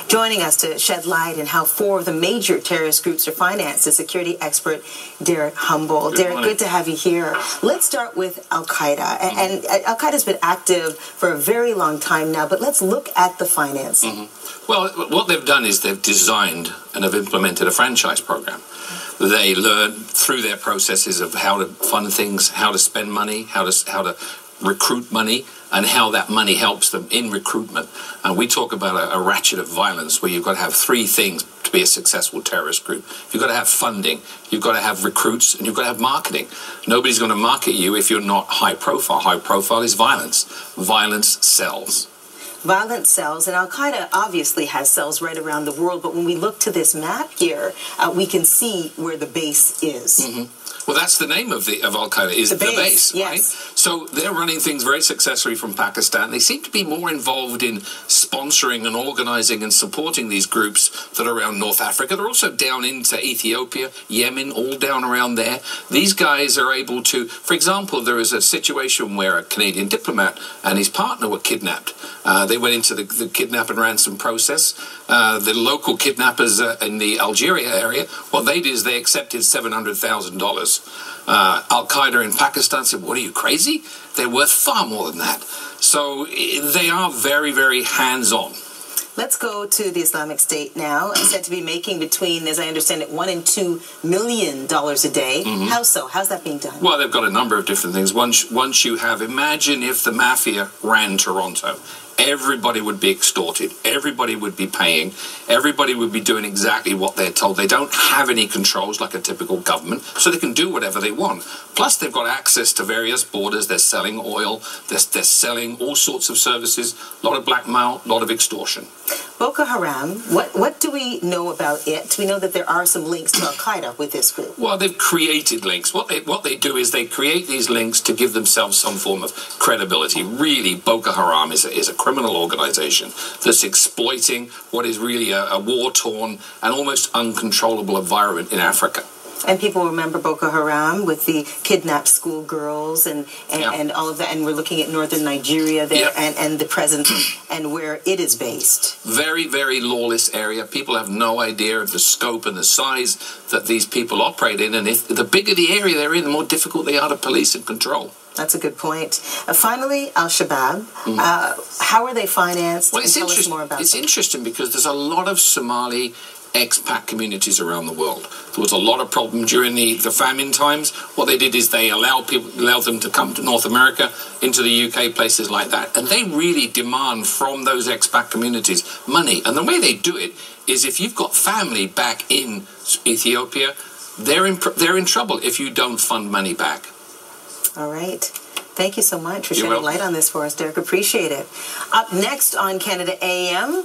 Joining us to shed light on how 4 of the major terrorist groups are financed is security expert Derek Humble. Derek, good to have you here. Let's start with Al-Qaeda. And Al-Qaeda's been active for a very long time now, but let's look at the financing. Well, what they've done is they've designed and have implemented a franchise program. They learn through their processes of how to fund things, how to spend money, how to recruit money, and how that money helps them in recruitment. And we talk about a ratchet of violence where you've got to have 3 things to be a successful terrorist group. You've got to have funding, you've got to have recruits, and you've got to have marketing. Nobody's going to market you if you're not high profile. High profile is violence. Violence sells. Violence sells, and Al-Qaeda obviously has cells right around the world, but when we look to this map here, we can see where the base is. Well, that's the name of Al-Qaeda, is the base, yes. Right? So they're running things very successfully from Pakistan. They seem to be more involved in sponsoring and organizing and supporting these groups that are around North Africa. They're also down into Ethiopia, Yemen, all down around there. These guys are able to, for example, there is a situation where a Canadian diplomat and his partner were kidnapped. They went into the kidnap and ransom process. The local kidnappers in the Algeria area, what they did is they accepted $700,000. Al-Qaeda in Pakistan said, what are you, crazy? They're worth far more than that. So they are very, very hands-on. Let's go to the Islamic State now. It's said to be making between, as I understand it, $1 and $2 million a day. How so? How's that being done? Well, they've got a number of different things. Once you have, imagine if the mafia ran Toronto. Everybody would be extorted. Everybody would be paying. Everybody would be doing exactly what they're told. They don't have any controls like a typical government, so they can do whatever they want. Plus, they've got access to various borders. They're selling oil. They're selling all sorts of services. A lot of blackmail, a lot of extortion. Boko Haram, what do we know about it? We know that there are some links to Al-Qaeda with this group. Well, they've created links. What they do is they create these links to give themselves some form of credibility. Really, Boko Haram is a criminal organization that's exploiting what is really a war-torn and almost uncontrollable environment in Africa. And people remember Boko Haram with the kidnapped schoolgirls and all of that. And we're looking at northern Nigeria there and the present and where it is based. Very, very lawless area. People have no idea of the scope and the size that these people operate in. And if the bigger the area they're in, the more difficult they are to police and control. That's a good point. Finally, Al-Shabaab. How are they financed? Well, tell us more about it's them. interesting because there's a lot of Somali expat communities around the world. There was a lot of problem during the famine times. What they did is they allowed them to come to North America, into the UK, places like that, and they really demand from those expat communities money. And the way they do it is if you've got family back in Ethiopia, they're in trouble if you don't fund money back. All right. Thank you so much for shedding light on this for us, Derek. Appreciate it. Up next on Canada AM.